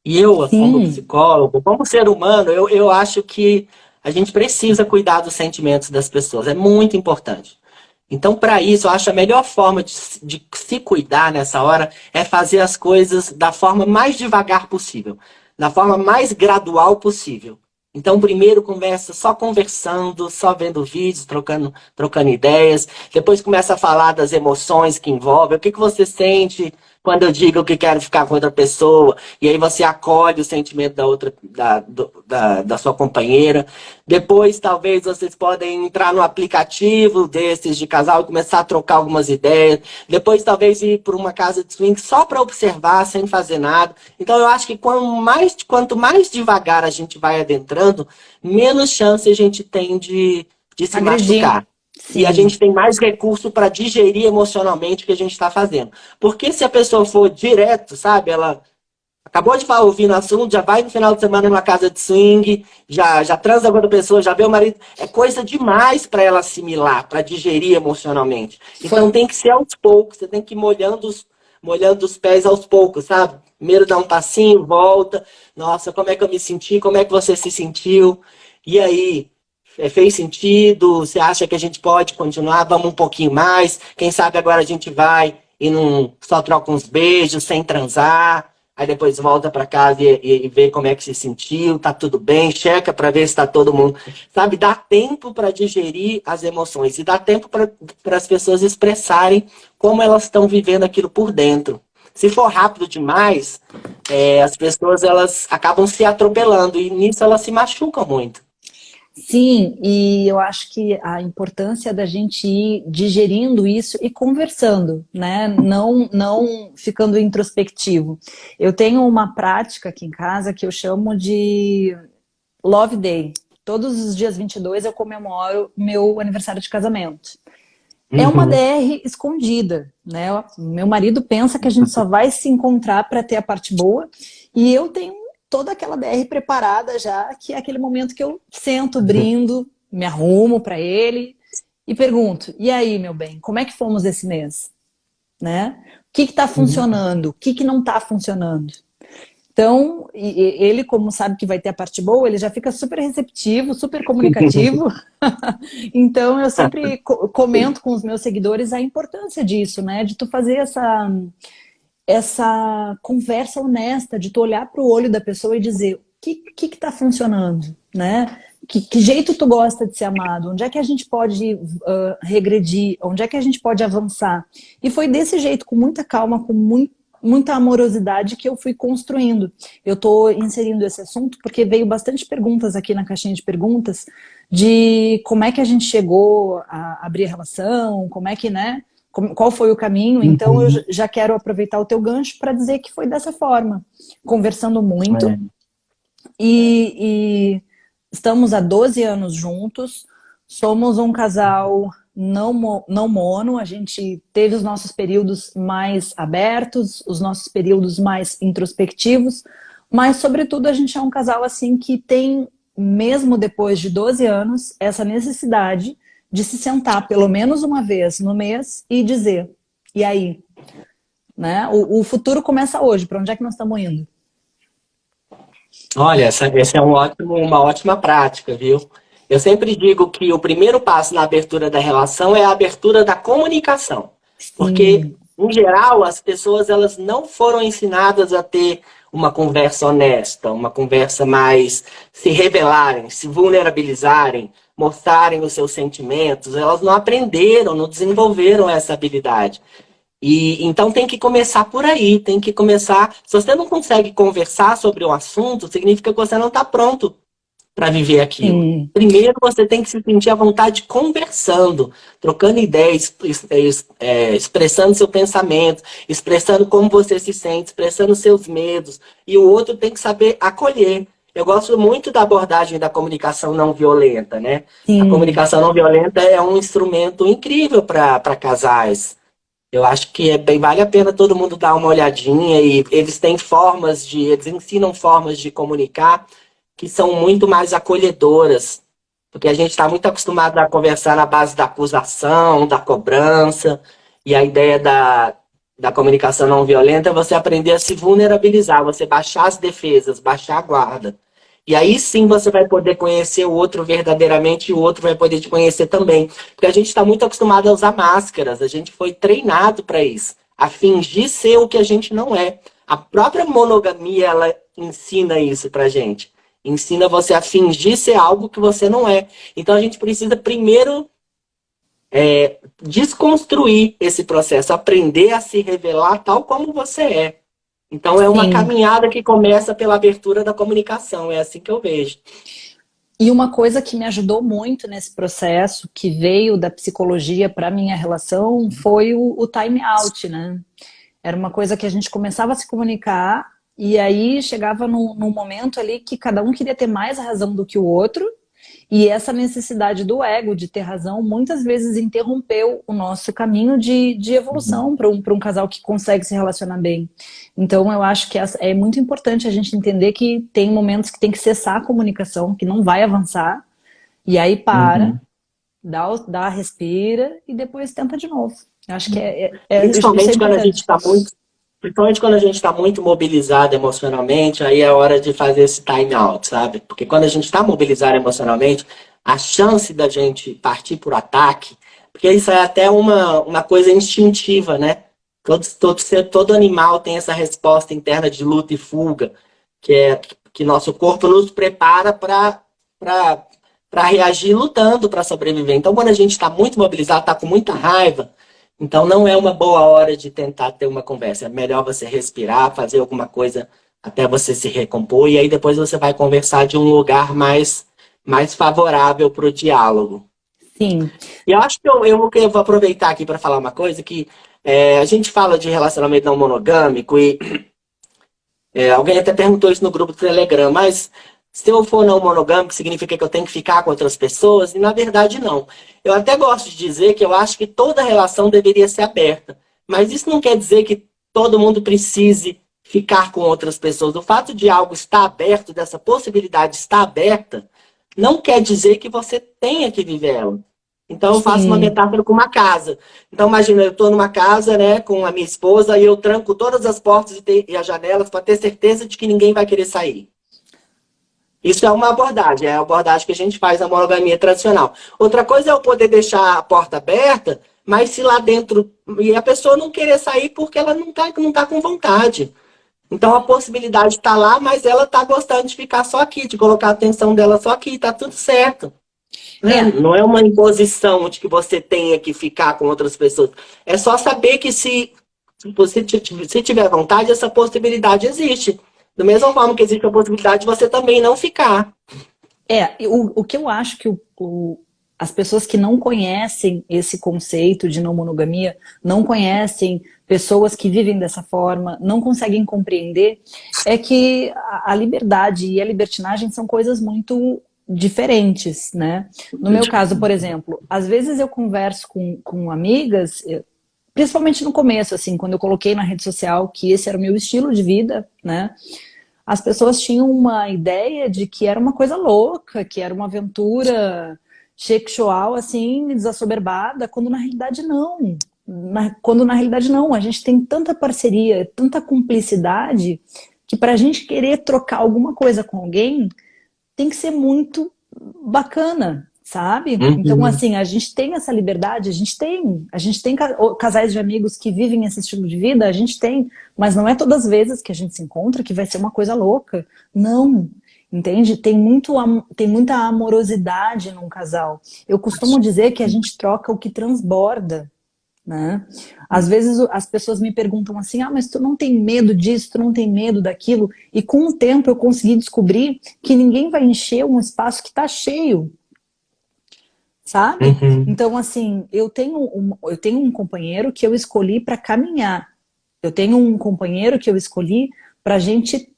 E eu, como Sim, psicólogo, como ser humano, eu acho que a gente precisa cuidar dos sentimentos das pessoas. É muito importante. Então, para isso, eu acho a melhor forma de se cuidar nessa hora é fazer as coisas da forma mais devagar possível, da forma mais gradual possível. Então, primeiro começa só conversando, só vendo vídeos, trocando ideias. Depois começa a falar das emoções que envolvem. O que você sente quando eu digo que quero ficar com outra pessoa? E aí você acolhe o sentimento da outra, da sua companheira. Depois, talvez, vocês podem entrar no aplicativo desses de casal e começar a trocar algumas ideias. Depois, talvez, ir para uma casa de swing só para observar, sem fazer nada. Então, eu acho que quanto mais devagar a gente vai adentrando, menos chance a gente tem de se agredir. machucar. E a Sim, gente tem mais recurso para digerir emocionalmente o que a gente está fazendo. Porque se a pessoa for direto, sabe, ela acabou de falar, ouvir no assunto, já vai no final de semana numa casa de swing, já transa com outra pessoa, já vê o marido. É coisa demais para ela assimilar, para digerir emocionalmente. foi, Então tem que ser aos poucos, você tem que ir molhando os pés aos poucos, sabe? Primeiro dá um passinho, volta. Nossa, como é que eu me senti? Como é que você se sentiu? E aí? Fez sentido? Você acha que a gente pode continuar? Vamos um pouquinho mais. Quem sabe agora a gente vai e não só troca uns beijos sem transar. Aí depois volta para casa e vê como é que se sentiu, tá tudo bem, checa para ver se tá todo mundo. Sabe, dá tempo para digerir as emoções e dá tempo para as pessoas expressarem como elas estão vivendo aquilo por dentro. Se for rápido demais, as pessoas elas acabam se atropelando e nisso elas se machucam muito. sim, e eu acho que a importância da gente ir digerindo isso e conversando, né? Não ficando introspectivo. Eu tenho uma prática aqui em casa que eu chamo de Love Day. Todos os dias 22 eu comemoro meu aniversário de casamento. É uma Uhum. DR escondida, né? Meu marido pensa que a gente só vai se encontrar para ter a parte boa e eu tenho toda aquela DR preparada já, que é aquele momento que eu sento, brindo, me arrumo para ele e pergunto: "E aí, meu bem, como é que fomos esse mês?", né? O que está funcionando? O que não está funcionando? Então, ele, como sabe que vai ter a parte boa, ele já fica super receptivo, super comunicativo. Então, eu sempre comento com os meus seguidores a importância disso, né? De tu fazer essa conversa honesta, de tu olhar para o olho da pessoa e dizer o que tá funcionando, né? Que jeito tu gosta de ser amado? Onde é que a gente pode regredir? Onde é que a gente pode avançar? E foi desse jeito, com muita calma, com muita amorosidade, que eu fui construindo. Eu estou inserindo esse assunto porque veio bastante perguntas aqui na caixinha de perguntas de como é que a gente chegou a abrir a relação, como é que, né? Qual foi o caminho? Então eu já quero aproveitar o teu gancho para dizer que foi dessa forma, conversando muito. E estamos há 12 anos juntos, somos um casal não mono, a gente teve os nossos períodos mais abertos, os nossos períodos mais introspectivos, mas sobretudo a gente é um casal assim que tem, mesmo depois de 12 anos, essa necessidade de se sentar pelo menos uma vez no mês e dizer, e aí? Né? O futuro começa hoje, para onde é que nós estamos indo? Olha, essa é uma ótima prática, viu? Eu sempre digo que o primeiro passo na abertura da relação é a abertura da comunicação. Porque, em geral, as pessoas elas não foram ensinadas a ter uma conversa honesta, uma conversa mais se revelarem, se vulnerabilizarem, mostrarem os seus sentimentos. Elas não aprenderam, não desenvolveram essa habilidade. E então tem que começar por aí, tem que começar. Se você não consegue conversar sobre o assunto, significa que você não está pronto para viver aquilo. Primeiro você tem que se sentir à vontade conversando, trocando ideias, expressando seu pensamento, expressando como você se sente, expressando seus medos. E o outro tem que saber acolher. Eu gosto muito da abordagem da comunicação não violenta, né? A comunicação não violenta é um instrumento incrível para casais. Eu acho que vale a pena todo mundo dar uma olhadinha e eles ensinam formas de comunicar que são muito mais acolhedoras, porque a gente está muito acostumado a conversar na base da acusação, da cobrança, e a ideia da comunicação não violenta é você aprender a se vulnerabilizar, você baixar as defesas, baixar a guarda. E aí sim você vai poder conhecer o outro verdadeiramente e o outro vai poder te conhecer também. Porque a gente está muito acostumado a usar máscaras, a gente foi treinado para isso, a fingir ser o que a gente não é. A própria monogamia, ela ensina isso pra gente. Ensina você a fingir ser algo que você não é. Então a gente precisa primeiro desconstruir esse processo, aprender a se revelar tal como você é. Então é uma caminhada que começa pela abertura da comunicação, é assim que eu vejo. E uma coisa que me ajudou muito nesse processo, que veio da psicologia para minha relação, foi o time out, né? Era uma coisa que a gente começava a se comunicar e aí chegava num momento ali que cada um queria ter mais razão do que o outro. E essa necessidade do ego de ter razão muitas vezes interrompeu o nosso caminho de evolução para um casal que consegue se relacionar bem. Então eu acho que é muito importante a gente entender que tem momentos que tem que cessar a comunicação, que não vai avançar, e aí dá, respira e depois tenta de novo. Eu acho que Principalmente quando a gente está muito... Principalmente quando a gente está muito mobilizado emocionalmente, aí é hora de fazer esse time out, sabe? Porque quando a gente está mobilizado emocionalmente, a chance da gente partir por ataque, porque isso é até uma coisa instintiva, né? Todo animal tem essa resposta interna de luta e fuga, que nosso corpo nos prepara para reagir lutando para sobreviver. Então, quando a gente está muito mobilizado, está com muita raiva, então não é uma boa hora de tentar ter uma conversa. É melhor você respirar, fazer alguma coisa até você se recompor, e aí depois você vai conversar de um lugar mais favorável para o diálogo. Sim. E eu acho que eu vou aproveitar aqui para falar uma coisa que a gente fala de relacionamento não monogâmico e alguém até perguntou isso no grupo do Telegram, mas se eu for não monogâmico, significa que eu tenho que ficar com outras pessoas? E na verdade não. Eu até gosto de dizer que eu acho que toda relação deveria ser aberta. Mas isso não quer dizer que todo mundo precise ficar com outras pessoas. O fato de algo estar aberto, dessa possibilidade estar aberta, não quer dizer que você tenha que viver ela. Então eu faço uma Sim. metáfora com uma casa. Então imagina, eu estou numa casa, né, com a minha esposa e eu tranco todas as portas e as janelas para ter certeza de que ninguém vai querer sair. Isso é uma abordagem, é a abordagem que a gente faz na monogamia tradicional. Outra coisa é eu poder deixar a porta aberta, mas se lá dentro e a pessoa não querer sair porque ela não tá com vontade. Então a possibilidade está lá, mas ela está gostando de ficar só aqui, de colocar a atenção dela só aqui, tá tudo certo. Né? É, Não é uma imposição de que você tenha que ficar com outras pessoas. É só saber que se você se tiver vontade, essa possibilidade existe. Da mesma forma que existe a possibilidade de você também não ficar. o que eu acho que as pessoas que não conhecem esse conceito de não monogamia, não conhecem pessoas que vivem dessa forma, não conseguem compreender, é que a liberdade e a libertinagem são coisas muito diferentes, né? No meu caso, por exemplo, às vezes eu converso com amigas, principalmente no começo, assim, quando eu coloquei na rede social que esse era o meu estilo de vida, né? As pessoas tinham uma ideia de que era uma coisa louca, que era uma aventura sexual, assim, desassoberbada, quando na realidade não. Quando na realidade não. A gente tem tanta parceria, tanta cumplicidade, que para a gente querer trocar alguma coisa com alguém, tem que ser muito bacana, sabe? Então, Uhum. assim, a gente tem essa liberdade, a gente tem casais de amigos que vivem esse estilo de vida, a gente tem, mas não é todas as vezes que a gente se encontra que vai ser uma coisa louca. Não, entende? Tem muita amorosidade num casal. Eu costumo dizer que a gente troca o que transborda, né? Às vezes as pessoas me perguntam assim, ah, mas tu não tem medo disso, tu não tem medo daquilo? E com o tempo eu consegui descobrir que ninguém vai encher um espaço que está cheio, sabe? Uhum. Então, assim, eu tenho um companheiro que eu escolhi para caminhar. Eu tenho um companheiro que eu escolhi para gente,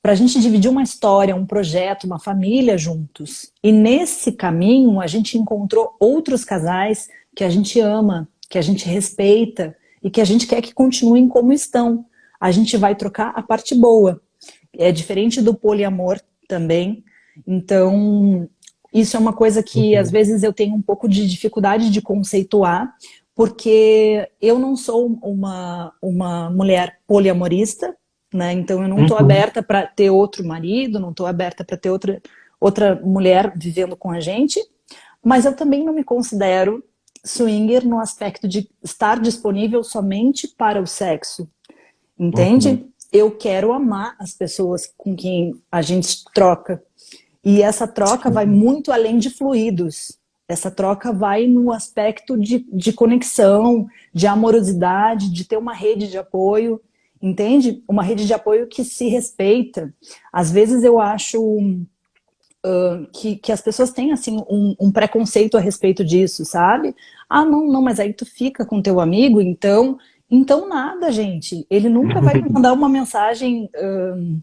para gente dividir uma história, um projeto, uma família juntos. E nesse caminho a gente encontrou outros casais que a gente ama, que a gente respeita e que a gente quer que continuem como estão. A gente vai trocar a parte boa. É diferente do poliamor também. Então, isso é uma coisa que às Uhum. vezes eu tenho um pouco de dificuldade de conceituar, porque eu não sou uma mulher poliamorista, né? Então eu não estou Uhum. aberta para ter outro marido, não estou aberta para ter outra mulher vivendo com a gente, mas eu também não me considero swinger no aspecto de estar disponível somente para o sexo, Uhum. entende? Eu quero amar as pessoas com quem a gente troca. E essa troca vai Sim. muito além de fluidos. Essa troca vai no aspecto de conexão, de amorosidade, de ter uma rede de apoio, entende? Uma rede de apoio que se respeita. Às vezes eu acho que as pessoas têm assim um preconceito a respeito disso, sabe? Ah, não, não, mas aí tu fica com teu amigo, então nada, gente. Ele nunca vai me mandar uma mensagem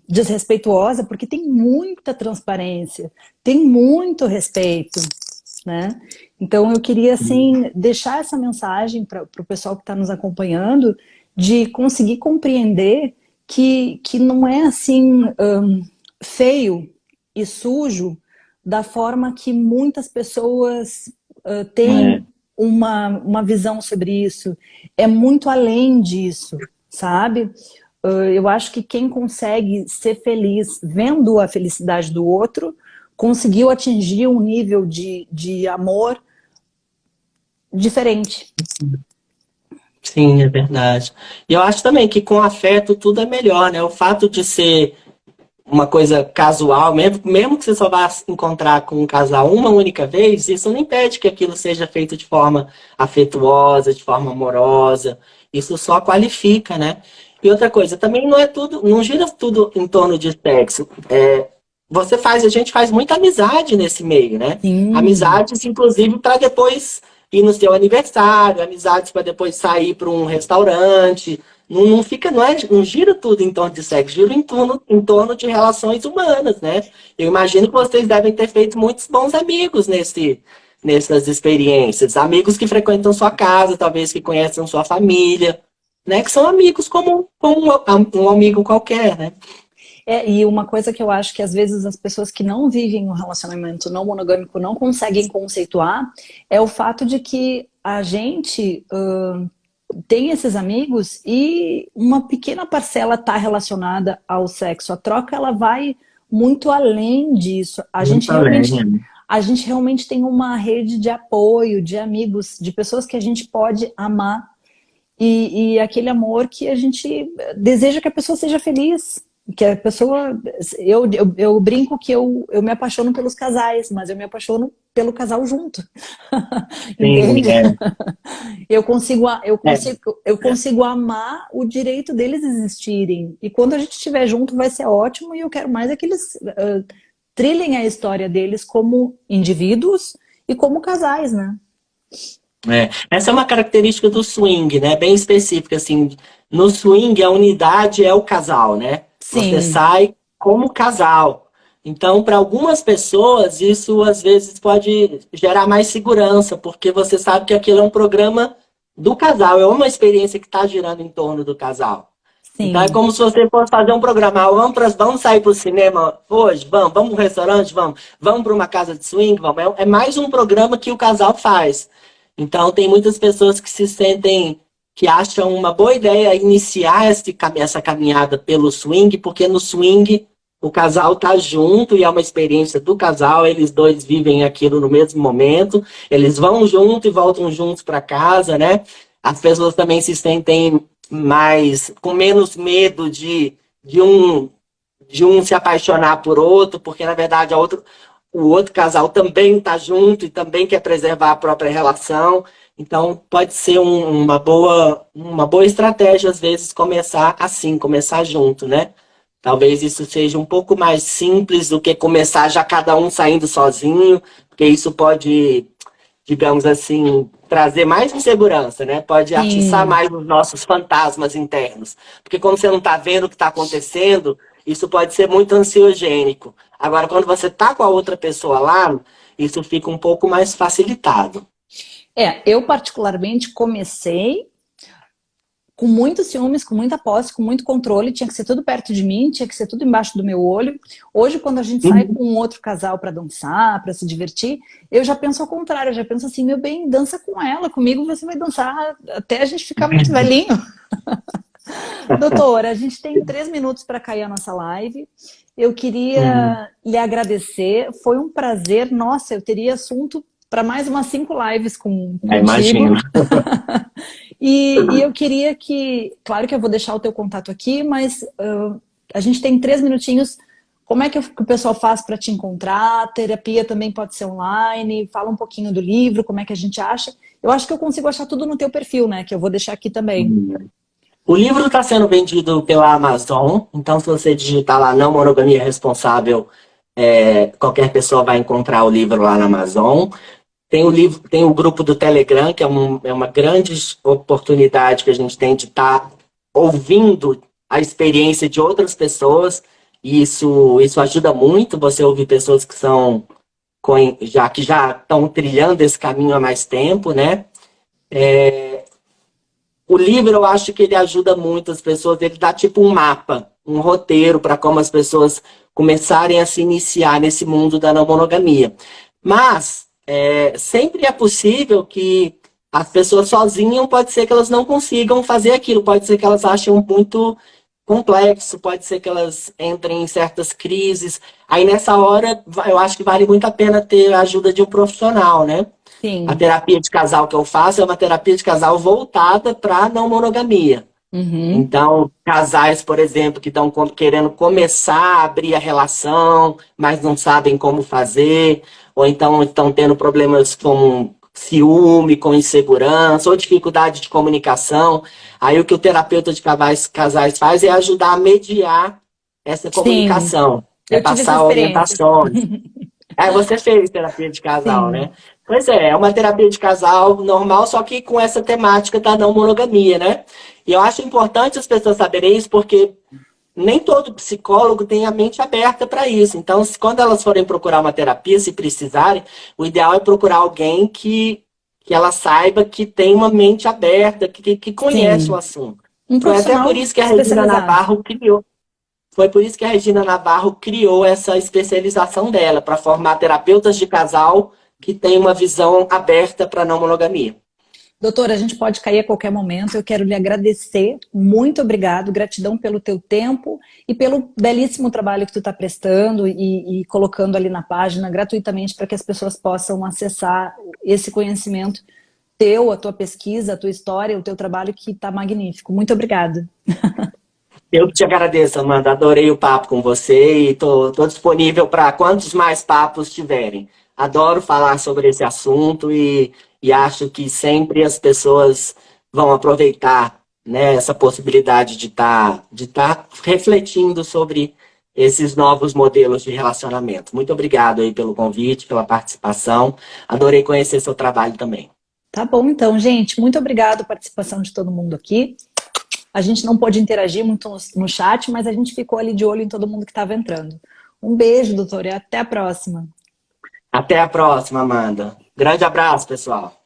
desrespeituosa, porque tem muita transparência, tem muito respeito, né? Então eu queria assim deixar essa mensagem para o pessoal que está nos acompanhando de conseguir compreender que não é assim feio e sujo da forma que muitas pessoas É. têm uma visão sobre isso. É muito além disso, sabe? Eu acho que quem consegue ser feliz vendo a felicidade do outro conseguiu atingir um nível de amor diferente. Sim, é verdade. E eu acho também que com afeto tudo é melhor, né? O fato de ser uma coisa casual, mesmo que você só vá se encontrar com um casal uma única vez, isso não impede que aquilo seja feito de forma afetuosa, de forma amorosa. Isso só qualifica, né? E outra coisa, também não é tudo, não gira tudo em torno de sexo. A gente faz muita amizade nesse meio, né? Sim, Amizades, inclusive, para depois ir no seu aniversário, amizades para depois sair para um restaurante. Não fica, não gira tudo em torno de sexo, gira em torno de relações humanas, né? Eu imagino que vocês devem ter feito muitos bons amigos nessas experiências. Amigos que frequentam sua casa, talvez que conhecem sua família, né? Que são amigos como um amigo qualquer, né? E uma coisa que eu acho que às vezes as pessoas que não vivem um relacionamento não monogâmico não conseguem conceituar é o fato de que a gente tem esses amigos e uma pequena parcela está relacionada ao sexo. A troca ela vai muito além disso. Muito além, né? A gente realmente tem uma rede de apoio, de amigos, de pessoas que a gente pode amar e aquele amor que a gente deseja que a pessoa seja feliz. Que a pessoa. Eu brinco que eu me apaixono pelos casais, mas eu me apaixono pelo casal junto. Sim, Entende? é. Eu consigo amar o direito deles existirem. E quando a gente estiver junto vai ser ótimo e eu quero mais é que eles trilhem a história deles como indivíduos e como casais, né? Essa é uma característica do swing, né? Bem específica, assim. No swing, a unidade é o casal, né? Você Sim, sai como casal. Então, para algumas pessoas, isso às vezes pode gerar mais segurança, porque você sabe que aquilo é um programa do casal, é uma experiência que está girando em torno do casal. Então, é sim, como se você fosse fazer um programa. Ah, vamos sair para o cinema hoje? Vamos para um restaurante? Vamos para uma casa de swing? Vamos. É mais um programa que o casal faz. Então, tem muitas pessoas que se sentem, que acham uma boa ideia iniciar essa caminhada pelo swing, porque no swing o casal tá junto e é uma experiência do casal, eles dois vivem aquilo no mesmo momento, eles vão junto e voltam juntos para casa, né? As pessoas também se sentem com menos medo de um se apaixonar por outro, porque na verdade o outro casal também está junto e também quer preservar a própria relação. Então, pode ser uma boa estratégia, às vezes, começar assim, começar junto, né? Talvez isso seja um pouco mais simples do que começar já cada um saindo sozinho, porque isso pode, digamos assim, trazer mais insegurança, né? Pode atiçar sim. mais os nossos fantasmas internos. Porque como você não está vendo o que está acontecendo, isso pode ser muito ansiogênico. Agora, quando você está com a outra pessoa lá, isso fica um pouco mais facilitado. Eu particularmente comecei com muitos ciúmes, com muita posse, com muito controle, tinha que ser tudo perto de mim, tinha que ser tudo embaixo do meu olho. Hoje, quando a gente sai com um outro casal para dançar, para se divertir, eu já penso ao contrário, eu já penso assim, meu bem, dança com ela, comigo você vai dançar até a gente ficar muito velhinho. Doutor, a gente tem 3 minutos para cair a nossa live. Eu Uhum. queria lhe agradecer, foi um prazer. Nossa, eu teria assunto para mais umas 5 lives contigo. Imagino. E eu queria claro que eu vou deixar o teu contato aqui, mas a gente tem 3 minutinhos. Como é que o pessoal faz para te encontrar? A terapia também pode ser online. Fala um pouquinho do livro, como é que a gente acha. Eu acho que eu consigo achar tudo no teu perfil, né? Que eu vou deixar aqui também. O livro está sendo vendido pela Amazon, então se você digitar lá Não Monogamia Responsável, qualquer pessoa vai encontrar o livro lá na Amazon. Tem o livro, tem o grupo do Telegram, que é uma grande oportunidade que a gente tem de estar ouvindo a experiência de outras pessoas, e isso ajuda muito você ouvir pessoas que já estão trilhando esse caminho há mais tempo, né? O livro, eu acho que ele ajuda muito as pessoas, ele dá tipo um mapa, um roteiro para como as pessoas começarem a se iniciar nesse mundo da não monogamia. Mas sempre é possível que as pessoas sozinhas, pode ser que elas não consigam fazer aquilo, pode ser que elas achem muito complexo, pode ser que elas entrem em certas crises. Aí nessa hora, eu acho que vale muito a pena ter a ajuda de um profissional, né? A Sim. terapia de casal que eu faço é uma terapia de casal voltada para não monogamia. Uhum. Então, casais, por exemplo, que estão querendo começar a abrir a relação, mas não sabem como fazer, ou então estão tendo problemas com ciúme, com insegurança, ou dificuldade de comunicação. Aí o que o terapeuta de casais faz é ajudar a mediar essa Sim, comunicação, é eu tive essa passar experiência. orientações. Você fez terapia de casal, né? Sim, Pois é uma terapia de casal normal, só que com essa temática da não monogamia, né? E eu acho importante as pessoas saberem isso, porque nem todo psicólogo tem a mente aberta para isso. Então, quando elas forem procurar uma terapia, se precisarem, o ideal é procurar alguém que ela saiba que tem uma mente aberta, que conhece o sim. assunto. Um Foi até por profissional isso que a Regina especializado. Navarro criou. Foi por isso que a Regina Navarro criou essa especialização dela, para formar terapeutas de casal que têm uma visão aberta para a não monogamia. Doutora, a gente pode cair a qualquer momento. Eu quero lhe agradecer. Muito obrigado. Gratidão pelo teu tempo e pelo belíssimo trabalho que tu está prestando e colocando ali na página gratuitamente para que as pessoas possam acessar esse conhecimento teu, a tua pesquisa, a tua história, o teu trabalho que está magnífico. Muito obrigada. Eu que te agradeço, Amanda. Adorei o papo com você e estou disponível para quantos mais papos tiverem. Adoro falar sobre esse assunto e acho que sempre as pessoas vão aproveitar, né, essa possibilidade de tá refletindo sobre esses novos modelos de relacionamento. Muito obrigado aí pelo convite, pela participação. Adorei conhecer seu trabalho também. Tá bom, então, gente. Muito obrigado a participação de todo mundo aqui. A gente não pôde interagir muito no chat, mas a gente ficou ali de olho em todo mundo que estava entrando. Um beijo, doutora, e até a próxima. Até a próxima, Amanda. Grande abraço, pessoal.